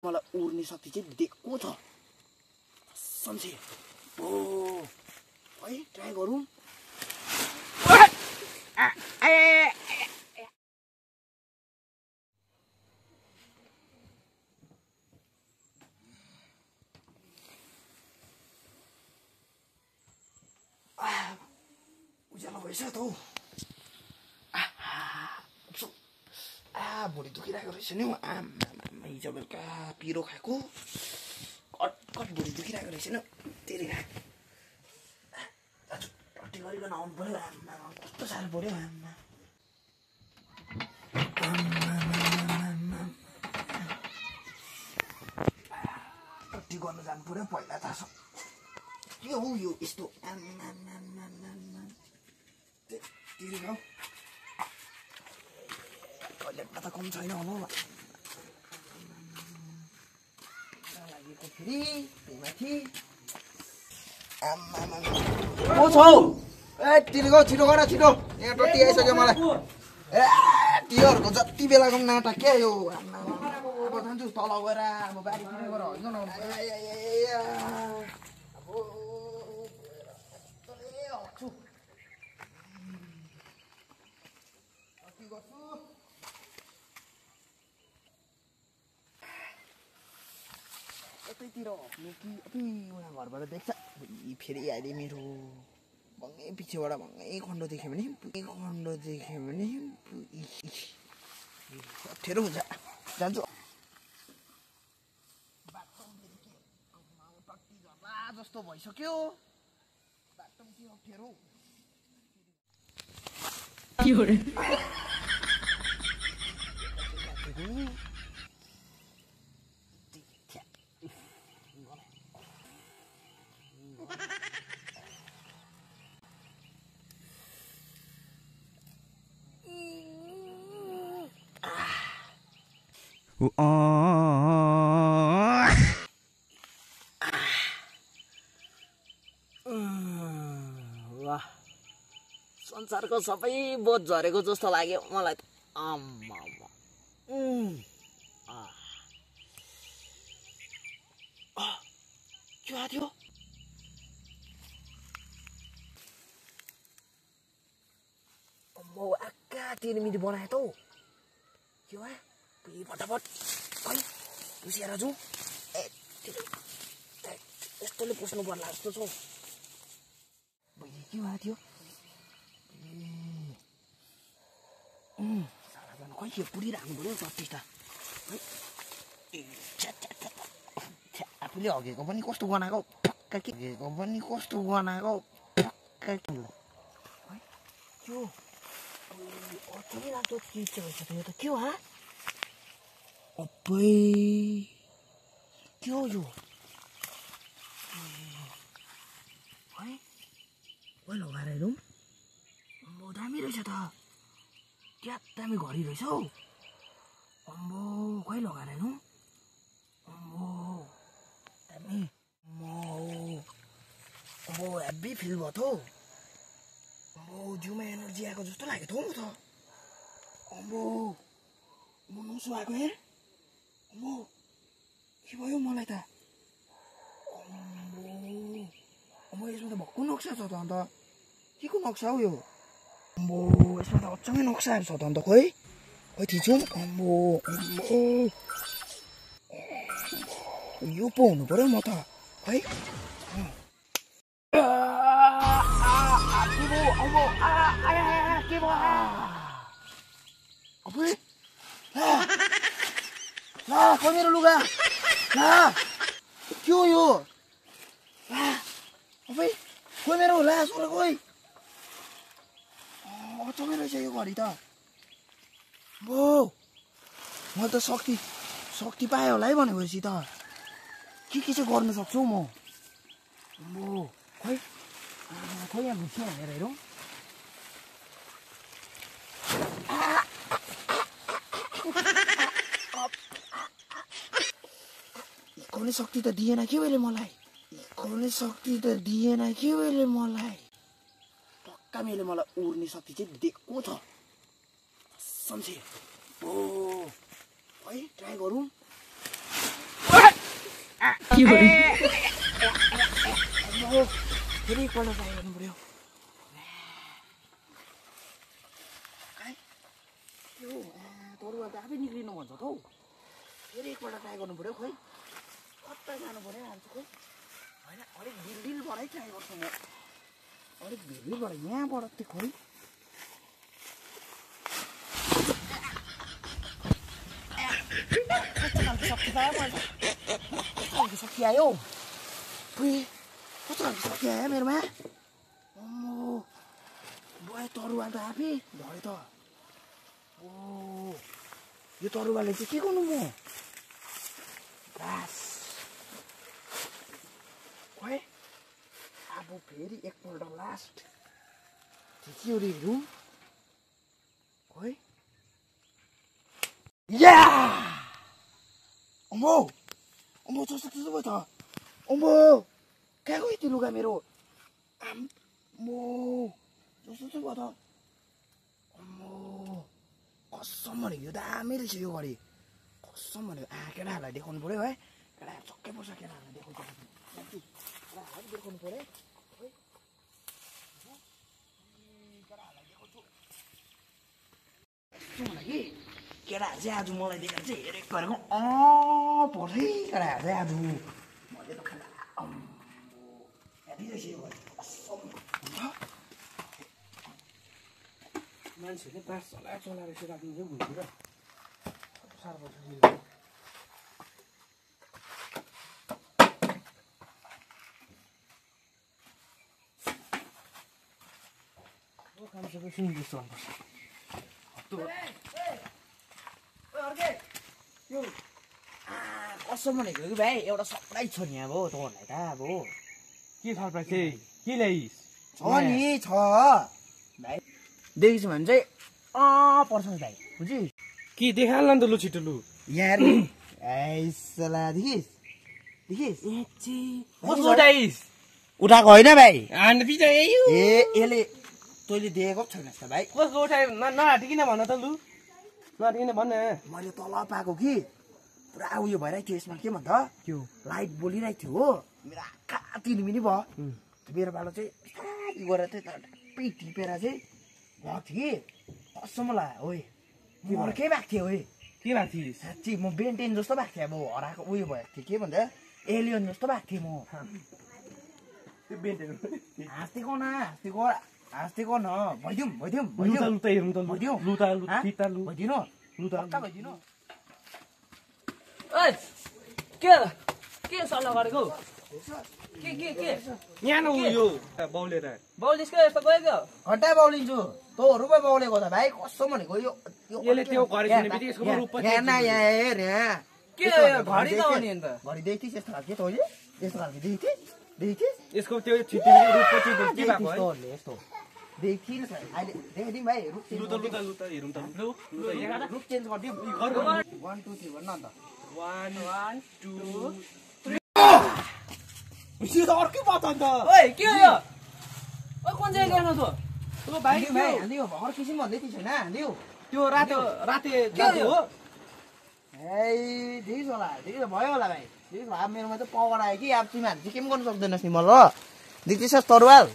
मलाई उड्ने शक्ति चाहिँ दिएको छ समझे ओ है ट्राई गरौँ उज्यालो भइसक्यो त हौ भुँडी दुखिरहेको रहेछ नि हौ आमा हिजो बेलुका पिरो खाएको कट भुँडी दुखिरहेको रहेछ नि तेरि रट्टी गरिकन आउनु पर्यो आमा कस्तो साह्रो पर्यो आमा रट्टी गर्नु जानु पर्यो पहिला त के हो यो यस्तो तेरि गाउँ टोइलेटमा त कम छैन होला लागेको फेरि माथि को छौ ए तिर्गो छिटो गर छिटो यहाँ टट्टी आइसक्यो मलाई ए तिमीहरूको जति बेलाको नाटक क्या यो अब जान्छु तल गएर अब बारीतिर गएर होइन न यतैतिर हप्नु कि उहाँ घरबाट देख्छ फेरि अहिले मेरो भङ्गै पछिबाट भङ्गै खण्ड देख्यो भने अप्ठ्यारो हुन्छ जान्छु बाटो टट्टी झर्ला जस्तो भइसक्यो बाटो के अप्ठ्यारो वाह संसारको सबै बोझ झरेको जस्तो लाग्यो मलाई त के थियो आक्का तिर्मिदी बनाए त के भयो फटाफट खै पुसेर जाउँ ए यस्तोले पुस्नु पर्ला जस्तो छ के भएको थियो खै यो पुरिराख्नु पऱ्यो टट्टी त आफूले हगेको पनि कस्तो बनाएको त्यो अचम्मै लाग्दो चिज चाहिँ रहेछ त यो त के हो अबै के हो यो है खोइ लगाएर हेरौँ अम्बो दामी रहेछ त क्या दामी घडी रहेछ हौ अम्बो खोइ लगाएर हेरौँ अम्बो दामी अम्बो हेभी फिल भयो त हौ अम्बो जिउमा एनर्जी आएको जस्तो लाग्यो त हौ म त अम्बो म नसुहाएको हेर अम्बो के भयो मलाई त अम्बो यसमा त भक्कु नक्सा छ त अन्त के को नक्सा हौ यो अम्बो यसमा त अचम्मै नक्साहरू छ त अन्त खोइ थिचौँ अम्बो यो पो हुनु पर्यो म त खै के भयो ला खोइ मेरो लुगा ला के हो यो अबै खोइ मेरो ला सोर खोइ अचम्मै रहेछ यो घडी त बो मैले त शक्ति पाएँ होला है भनेपछि त के चाहिँ गर्न सक्छु म बो खोइ यहाँ घुस्यो भनेर हेरौँ खोल्ने शक्ति त दिएन के मैले मलाई पक्का मैले मलाई उड्ने शक्ति चाहिँ दिएको छ समझे ओ है ट्राई गरौँ फेरि एकपल्ट ट्राई गर्नु पर्यो यो तरुवा त आफै निक्लिनु भन्छ त हौ फेरि एकपल्ट ट्राई गर्नु पर्यो खोइ कता जानु पर्यो आज खोइ होइन अलिक ढिलढिलबाटै ट्राई गर्छु म अलिक ढिलढिलबाट यहाँबाट त्यो खोइ शक्ति आयो कस्तो खालको शक्ति आयो मेरोमा अम्मो बोय तरुवा त आफै धरे त ओ यो तरुवाले चाहिँ के गर्नु म बास खोइ अब फेरि एकपल्ट लास्ट ठिकै हेरौँ खोइ या अम्बो अम्बो जस्तो त्यस्तो भयो त अम्बो कहाँ गयो त्यो लुगा मेरो आम्बो जस्तो चाहिँ भयो त अम्बो कसम भनेको यो दामी रहेछ यो घडी कसम भनेको केटाहरूलाई देखाउनु पऱ्यो है केटाहरू छक्कै पर्छ केटाहरूलाई देखाउँछ केटाहरूलाई देखाउनु पऱ्यो है केटाहरूलाई देखाउँछु यस्तो होला कि केटाहरू चाहिँ आज मलाई देखेर चाहिँ हेरेको गरेको पर्छ है केटाहरू चाहिँ आज मैले त खाना हेरिरहेछ यो कसम मान्छेले बास चलाएर यसो राख्नु चाहिँ भुलेर साह्रो पर्छ काम सबै सुनिदिनुहोस् चलाउनुपर्छ यो कसम भनेको कि भाइ एउटा सरप्राइज छ नि अब तपाईँहरूलाई त अब के सरप्राइज चाहिँ के ल्याइस् छ नि छ भाइ देखिस् भने चाहिँ पर्छ भाइ बुझिस् के देखाल न त लु छिटो लु यहाँ आइसला देखिस् कसको उठाइस् उठाएको होइन भाइ ए यसले तैँले देखेको पो छैनस् त भाइ कसको उठाइ नआटिकिन भन त लु नआटिकिन भन्न मैले तल पाएको कि पुरा उयो भइरहेको थियो यसमा के भन्छ के हो लाइट बोलिरहेको थियो हो मेरो आँखा तिर्मिनी भयो मेरो पालो चाहिँ बिस्तारै गरेर चाहिँ टप्पै टिपेर चाहिँ गएको थिएँ कि कसम लाग्यो ओइ अर्कै भएको थियो ओइ के भएको थिइस् साँच्ची म बेन्टेन जस्तो भएको थिएँ अब हराएको उयो भएको थियो के भन्छ एलियन जस्तो भएको थिएँ म हाँस्दिएको न भइदिउँ के सल्लाह गरेको के यहाँ न उयो बाउलेर बाउलिसको यस्तो गयो घन्टा बाउलिन्छु तँहरू पो बाउलेको त भाइ कसो भनेको यो यसले त्यो गरेको बित्तिकै यसको रूप पछि के घडी त हो नि अन्त घडी देख्थ्यो यस्तो खालको तैँले यस्तो खालको देख्थ्यो यसको त्यो छिटिएको रूप पछि के भएको है यस्तो देखिन अहिले देखाइदिउँ भाइ रुख लु त हेरौँ त रुख चेन्ज गरिदिउँ 1 2 3 भन्न अन्त 1 2 यो त अर्कै बात अन्त ओइ के हो यो ओ कुन चाहिँ ल्याउनु त ओ भाइ हालिदियो भर्खर किसिम भन्दै थिएछ हैन हालिदियो त्यो राते जाति हो ए देखिस होला देखिस भयो होला भाइ देखिस अब मेरोमा त पावर आयो कि अब तिमीहरू चाहिँ के पनि गर्नु सक्दैनस् नि मलाई देख्दैछस् तरुवाल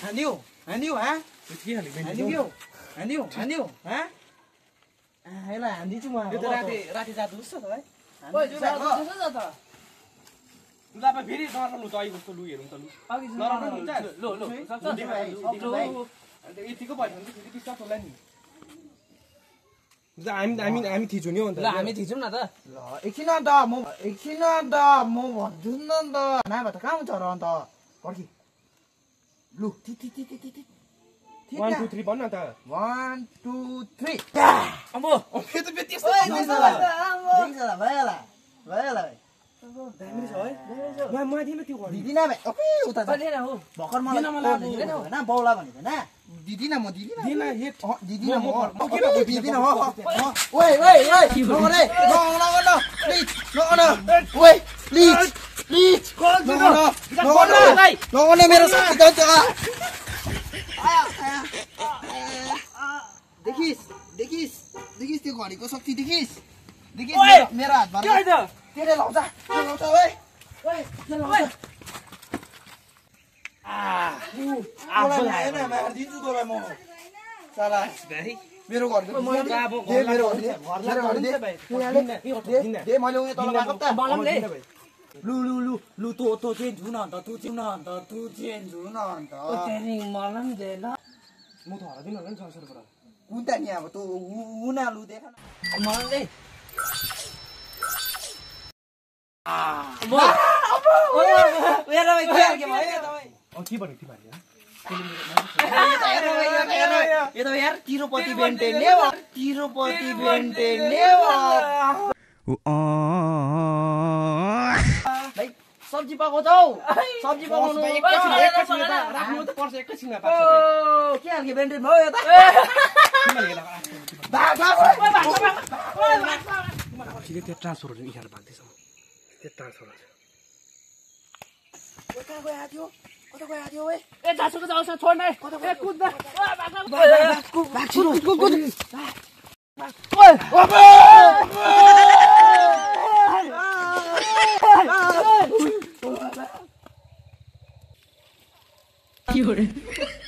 हान्दियो हाँ हान्दियो हाँ यसलाई हान्दिन्छु म त्यो त राते जादु जस्तो त भाइ ओइ लुदामा फेरि नर्मल त आइको लु हेरौँ त लु नर्मल हुन्छ ल यतिको भयो भने फेरि बिस्तार होला नि हामी थिचौँ नि अन्त ल हामी थिचौँ न त ल एकछिन अन्त म भन्छु नि अन्त नभए त कहाँ हुन्छ र अन्त पर्खी लु 1 2 3 भन्न त 1 2 3 अम्बो यो त बेति भइहाल्ला भाइ दामी छ है म दिनु त्यो गर्नु दिदिन भाइ ओके उता कहिले हो भर्खर मलाई हैन बाउला भनेको हैन दिदिन म दिदिन दिदिन म दिदिन हो ओइ ओइ प्लिज नगर्नु मेरो साथी जान्छ देखिस त्यो घडीको शक्ति देखिस मेरो हातमा त्यसले लाउँछ ओइ ओइ त्यसले लाउँछ मलाई आएन मारिदिन्छु तँलाई म साला मेरो घर दे मेरो घर दे मैले उयो तल भएको त लु लु लु लु तँ चेन्ज हुन अन्त तँ चेन्ज हुन अन्त मलाई दे ल म त हराइदिनु होला नि संसारबाट कुन त नि अब तँ हुन लु देखा मलाई दे के भनेको तिमीहरूले यो त यार तिरुपति बेन्टेने तिरुपति बेन्टेने भाइ सब्जी पकाउँछौ सब्जी पकाउनु राख्नु त पर्छ एकैछिनमा के खालको बेन्टेन भयो यो त त्यो ट्रान्सफर इखाएर भाग्दैछ त्यो ट्रान्सफर कता गएको थियो कता गएको थियो ओए ए जासुको जाउस छोड न ए कुद न भाग